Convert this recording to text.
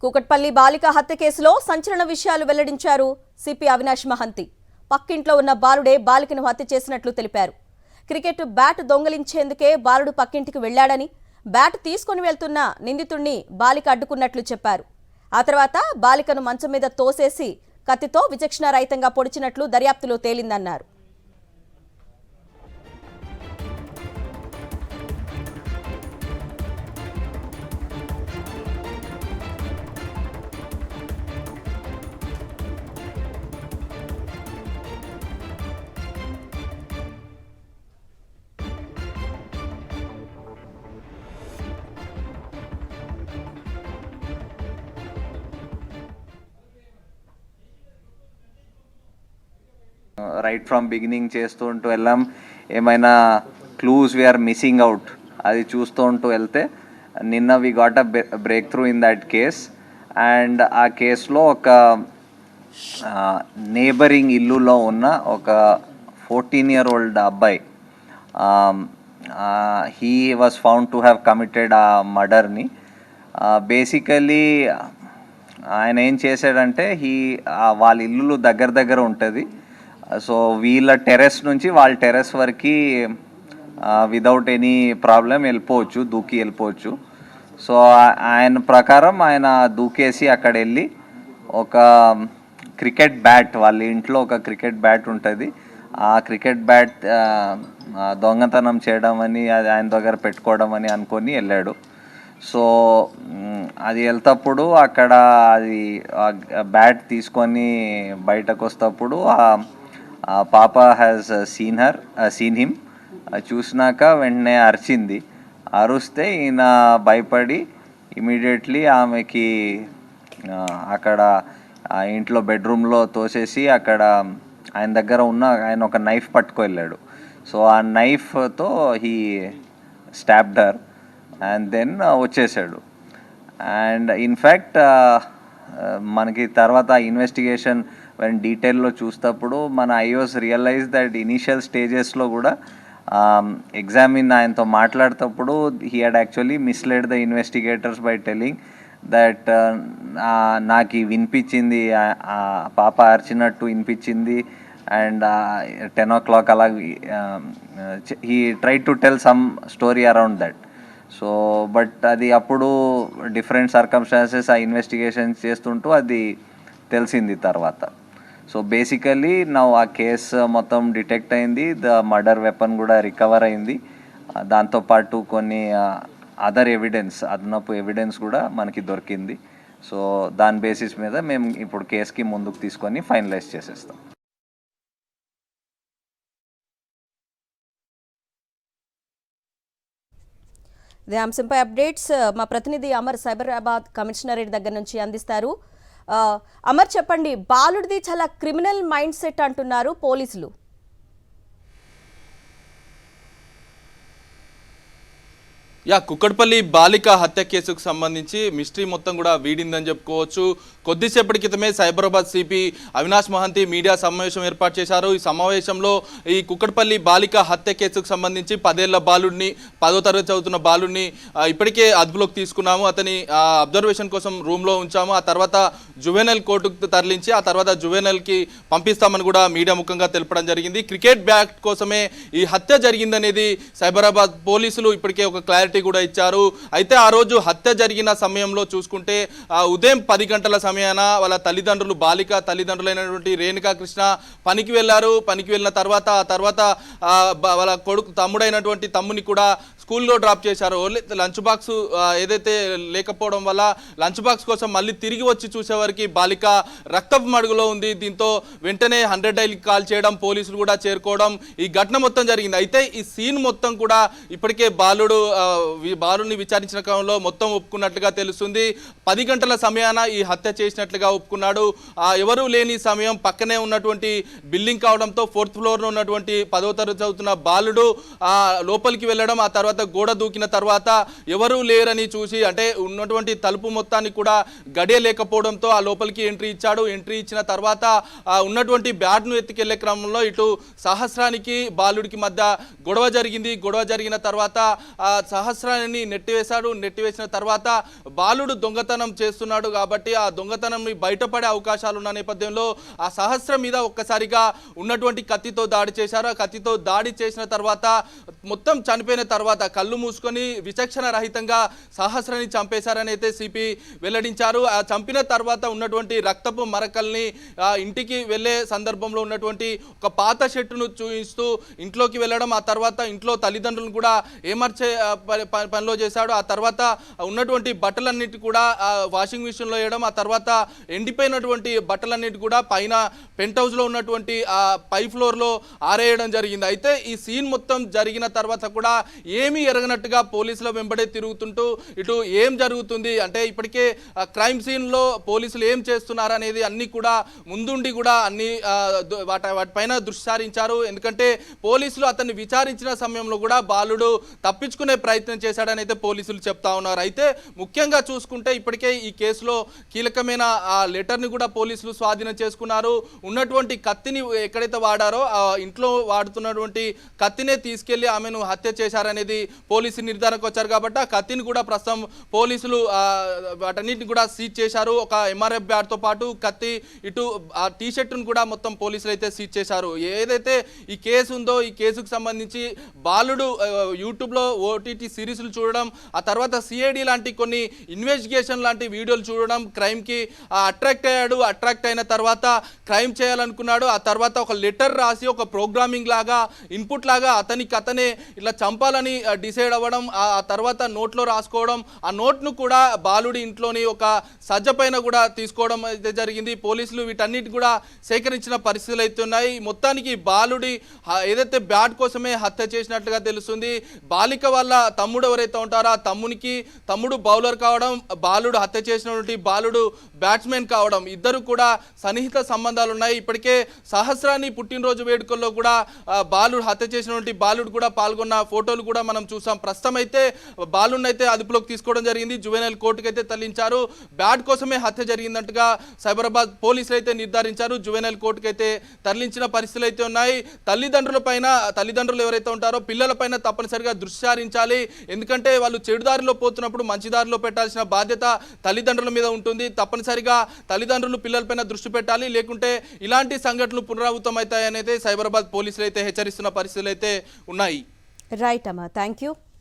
కూకట్పల్లి బాలిక హత్య కేసులో సంచలన విషయాలు వెల్లడించారు సిపి అవినాష్ మహంతి. పక్కింట్లో ఉన్న బాలుడే బాలికను హత్య చేసినట్లు తెలిపారు. క్రికెట్ బ్యాట్ దొంగిలించేందుకే బాలుడు పక్కింటికి వెళ్లాడని, బ్యాట్ తీసుకుని వెళ్తున్న నిందితుడిని బాలిక అడ్డుకున్నట్లు చెప్పారు. ఆ తర్వాత బాలికను మంచం మీద తోసేసి కత్తితో విచక్షణారహితంగా పొడిచినట్లు దర్యాప్తులో తేలిందన్నారు. రైట్ ఫ్రమ్ బిగినింగ్ చేస్తూ ఉంటూ వెళ్ళాం. ఏమైనా క్లూస్ వీఆర్ మిస్సింగ్ అవుట్ అది చూస్తూ ఉంటూ వెళ్తే నిన్న we got a breakthrough in that case. And ఆ కేసులో ఒక నేబరింగ్ ఇల్లులో ఉన్న ఒక 14-year-old అబ్బాయి, he was found to have committed a మర్డర్ని. బేసికలీ ఆయన ఏం చేశాడంటే వాళ్ళ ఇల్లు దగ్గర దగ్గర ఉంటుంది. సో వీళ్ళ టెర్రస్ నుంచి వాళ్ళ టెర్రస్ వరకు విదౌట్ ఎనీ ప్రాబ్లం వెళ్ళిపోవచ్చు, దూకి వెళ్ళిపోవచ్చు. సో ఆయన ప్రకారం ఆయన దూకేసి అక్కడ వెళ్ళి ఒక క్రికెట్ బ్యాట్, వాళ్ళ ఇంట్లో ఒక క్రికెట్ బ్యాట్ ఉంటుంది, ఆ క్రికెట్ బ్యాట్ దొంగతనం చేయడం అని, అది ఆయన దగ్గర పెట్టుకోవడం అని అనుకొని వెళ్ళాడు. సో అది వెళ్తప్పుడు అక్కడ అది బ్యాట్ తీసుకొని బయటకు వస్తప్పుడు పాప హ్యాస్ సీన్ హిమ్. చూసినాక వెంటనే అరిచింది. అరుస్తే ఈయన భయపడి ఇమీడియట్లీ ఆమెకి అక్కడ ఆ ఇంట్లో బెడ్రూమ్లో తోసేసి అక్కడ ఆయన దగ్గర ఉన్న ఆయన ఒక నైఫ్ పట్టుకు వెళ్ళాడు. సో ఆ నైఫ్తో he stabbed her and then వచ్చేసాడు. అండ్ ఇన్ఫ్యాక్ట్ మనకి తర్వాత ఇన్వెస్టిగేషన్ డీటెయిల్లో చూసేటప్పుడు మన ఐఓస్ రియలైజ్ దట్ ఇనీషియల్ స్టేజెస్లో కూడా ఎగ్జామిన్ ఆయనతో మాట్లాడేటప్పుడు he had actually misled the investigators by telling that నాకు వినిపించింది, పాప అరిచినట్టు వినిపించింది అండ్ 10 o'clock అలా he try to tell some story around that. So but అది అప్పుడు డిఫరెంట్ సర్కమ్స్టాన్సెస్ ఆ ఇన్వెస్టిగేషన్ చేస్తుంటూ అది తెలిసింది తర్వాత. సో బేసికలీ ఆ కేసు మొత్తం డిటెక్ట్ అయింది, ద మర్డర్ వెపన్ కూడా రికవర్ అయింది, దాంతోపాటు కొన్ని అదర్ ఎవిడెన్స్, అదనపు ఎవిడెన్స్ కూడా మనకి దొరికింది. సో దాని బేసిస్ మీద మేము ఇప్పుడు కేసుకి ముందుకు తీసుకొని ఫైనలైజ్ చేసేస్తాం. ఇదే అంశంపై అప్డేట్స్ మా ప్రతినిధి అమర్ సైబరాబాద్ కమిషనరేట్ దగ్గర నుంచి అందిస్తారు. అమర్, చెప్పండి, బాలుడిది చాలా క్రిమినల్ మైండ్ సెట్ అంటున్నారు పోలీసులు. కుక్కట్పల్లి బాలిక హత్య కేసుకు సంబంధించి మిస్టరీ మొత్తం కూడా వీడిందని చెప్పుకోవచ్చు. కొద్దిసేపటి క్రితమే సైబరాబాద్ సిపి అవినాష్ మహంతి మీడియా సమావేశం ఏర్పాటు చేశారు. ఈ సమావేశంలో ఈ కుక్కట్పల్లి బాలిక హత్య కేసుకు సంబంధించి 10 ఏళ్ల బాలుడిని, 10వ తరగతి చదువుతున్న బాలుడిని ఇప్పటికే అదుపులోకి తీసుకున్నాము, అతని అబ్జర్వేషన్ కోసం రూమ్లో ఉంచాము, ఆ తర్వాత జువెనల్ కోర్టుకు తరలించి ఆ తర్వాత జువెనల్కి పంపిస్తామని కూడా మీడియా ముఖంగా తెలపడం జరిగింది. క్రికెట్ బ్యాట్ కోసమే ఈ హత్య జరిగిందనేది సైబరాబాద్ పోలీసులు ఇప్పటికే ఒక క్లారిటీ కూడా ఇచ్చారు. అయితే ఆ రోజు హత్య జరిగిన సమయంలో చూసుకుంటే ఉదయం 10 గంటల సమయాన వాళ్ళ తల్లిదండ్రులు, బాలిక తల్లిదండ్రులైనటువంటి రేణుకా కృష్ణ పనికి వెళ్ళారు. పనికి వెళ్ళిన తర్వాత వాళ్ళ కొడుకు తమ్ముడైనటువంటి తమ్ముని కూడా స్కూల్లో డ్రాప్ చేశారు. లంచ్ బాక్స్ ఏదైతే లేకపోవడం వల్ల లంచ్ బాక్స్ కోసం మళ్ళీ తిరిగి వచ్చి చూసేవారికి బాలిక రక్తపు మడుగులో ఉంది. దీంతో వెంటనే 100 డైల్కి కాల్ చేయడం, పోలీసులు కూడా చేరుకోవడం, ఈ ఘటన మొత్తం జరిగింది. అయితే ఈ సీన్ మొత్తం కూడా ఇప్పటికే బాలుని విచారించిన క్రమంలో మొత్తం ఒప్పుకున్నట్లుగా తెలుస్తుంది. 10 గంటల సమయాన ఈ హత్య చేసినట్లుగా ఒప్పుకున్నాడు. ఎవరూ లేని సమయం, పక్కనే ఉన్నటువంటి బిల్డింగ్ కావడంతో 4th ఫ్లోర్లో ఉన్నటువంటి 10వ తరగతి చదువుతున్న బాలుడు లోపలికి వెళ్ళడం, ఆ తర్వాత గోడ దూకిన తర్వాత ఎవరూ లేరని చూసి, అంటే ఉన్నటువంటి తలుపు మొత్తాన్ని కూడా గడియ లేకపోవడంతో ఆ లోపలికి ఎంట్రీ ఇచ్చాడు. ఎంట్రీ ఇచ్చిన తర్వాత ఉన్నటువంటి బ్యాట్ను ఎత్తుకెళ్లే క్రమంలో ఇటు సహస్రానికి బాలుడికి మధ్య గొడవ జరిగింది. గొడవ జరిగిన తర్వాత సహస్రాన్ని నెట్టివేశాడు. నెట్టివేసిన తర్వాత బాలుడు దొంగతనం దొంగతనం చేస్తున్నాడు కాబట్టి ఆ దొంగతనం బయటపడే అవకాశాలు ఉన్న నేపథ్యంలో ఆ సహస్రం మీద ఒక్కసారిగా ఉన్నటువంటి కత్తితో దాడి చేశారు. ఆ కత్తితో దాడి చేసిన తర్వాత మొత్తం చనిపోయిన తర్వాత కళ్ళు మూసుకొని విచక్షణ రహితంగా సహస్రాన్ని చంపేశారని అయితే సిపి వెల్లడించారు. ఆ చంపిన తర్వాత ఉన్నటువంటి రక్తపు మరకల్ని ఇంటికి వెళ్ళే సందర్భంలో ఉన్నటువంటి ఒక పాత షర్టును చూపిస్తూ ఇంట్లోకి వెళ్ళడం, ఆ తర్వాత ఇంట్లో తల్లిదండ్రులను కూడా ఏమర్చే పనిలో చేశాడు. ఆ తర్వాత ఉన్నటువంటి బట్టలన్నిటి కూడా వాషింగ్ మిషన్లో వేయడం, ఆ తర్వాత ఎండిపోయినటువంటి బట్టలన్నిటి కూడా పైన పెంట్ హౌస్లో ఉన్నటువంటి పై ఫ్లోర్లో ఆరేయడం జరిగింది. అయితే ఈ సీన్ మొత్తం జరిగిన తర్వాత కూడా ఏమీ ఎరగనట్టుగా పోలీసుల వెంబడే తిరుగుతుంటూ ఇటు ఏం జరుగుతుంది అంటే ఇప్పటికే క్రైమ్ సీన్లో పోలీసులు ఏం చేస్తున్నారు అనేది అన్ని కూడా ముందుండి కూడా అన్ని వాటిపైన దృష్టి సారించారు. ఎందుకంటే పోలీసులు అతన్ని విచారించిన సమయంలో కూడా బాలుడు తప్పించుకునే ప్రయత్నం చేశాడని అయితే పోలీసులు చెప్తా ఉన్నారు. అయితే ముఖ్యంగా చూసుకుంటే ఇప్పటికే ఈ కేసులో కీలకమైన ఆ లెటర్ని కూడా పోలీసులు స్వాధీనం చేసుకున్నారు. ఉన్నటువంటి కత్తిని ఎక్కడైతే వాడారో ఆ ఇంట్లో వాడుతున్నటువంటి కత్తినే తీసుకెళ్లి ఆమెను హత్య చేశారనేది పోలీసు నిర్ధారణకు వచ్చారు. కాబట్టి ఆ కత్తిని కూడా ప్రస్తుతం పోలీసులు వాటన్నిటిని కూడా సీజ్ చేశారు. ఒక ఎంఆర్ఎఫ్ బ్యాట్ తో పాటు కత్తి, ఇటు ఆ టీ షర్ట్ను కూడా మొత్తం పోలీసులు అయితే సీజ్ చేశారు. ఏదైతే ఈ కేసు ఉందో ఈ కేసుకు సంబంధించి బాలుడు యూట్యూబ్లో ఓటీటీ సిరీస్లు చూడడం, ఆ తర్వాత సిఐడి లాంటి కొన్ని ఇన్వెస్టిగేషన్ లాంటి వీడియోలు చూడడం, క్రైమ్కి అట్రాక్ట్ అయ్యాడు. అట్రాక్ట్ అయిన తర్వాత క్రైమ్ చేయాలనుకున్నాడు. ఆ తర్వాత ఒక లెటర్ రాసి ఒక ప్రోగ్రామింగ్ లాగా ఇన్పుట్ లాగా అతనే ఇలా చంపాలని డిసైడ్ అవ్వడం, ఆ తర్వాత నోట్లో రాసుకోవడం, ఆ నోట్ను కూడా బాలుడి ఇంట్లోని ఒక సజ్జ పైన కూడా తీసుకోవడం అయితే జరిగింది. పోలీసులు వీటన్నిటి కూడా సేకరించిన పరిస్థితులు అయితే ఉన్నాయి. మొత్తానికి బాలుడి ఏదైతే బ్యాట్ కోసమే హత్య చేసినట్లుగా తెలుస్తుంది. బాలిక వల్ల తమ్ముడు ఎవరైతే ఉంటారో ఆ తమ్ముడు బౌలర్ కావడం, బాలుడు హత్య చేసినటువంటి బాలుడు బ్యాట్స్మెన్ కావడం, ఇద్దరు కూడా సన్నిహిత సంబంధాలు ఉన్నాయి. ఇప్పటికే సహస్రాన్ని పుట్టినరోజు వేడుకల్లో కూడా బాలుడు హత్య చేసినటువంటి బాలుడు కూడా పాల్గొన్న ఫోటోలు కూడా మనం చూసాం. ప్రస్తుతం అయితే బాలుడిని అయితే అదుపులోకి తీసుకోవడం జరిగింది. జువెనైల్ కోర్టుకు అయితే తరలించారు. బ్యాట్ కోసమే హత్య జరిగిందంటగా సైబరాబాద్ పోలీసులు అయితే నిర్ధారించారు. జువెనైల్ కోర్టుకు అయితే తరలించిన పరిస్థితులు అయితే ఉన్నాయి. తల్లిదండ్రులు ఎవరైతే ఉంటారో పిల్లలపైన తప్పనిసరిగా దృష్టి సారించాలి. ఎందుకంటే వాళ్ళు చెడు దారిలో పోతున్నప్పుడు మంచి దారిలో పెట్టాల్సిన బాధ్యత తల్లిదండ్రుల మీద ఉంటుంది. తప్పనిసరిగా తల్లిదండ్రులు పిల్లలపైన దృష్టి పెట్టాలి, లేకుంటే ఇలాంటి సంఘటనలు పునరావృతం అవుతాయని అయితే సైబరాబాద్ పోలీసులు అయితే హెచ్చరిస్తున్న పరిస్థితులు అయితే ఉన్నాయి. రైట్ అమ్మా, థ్యాంక్ యూ.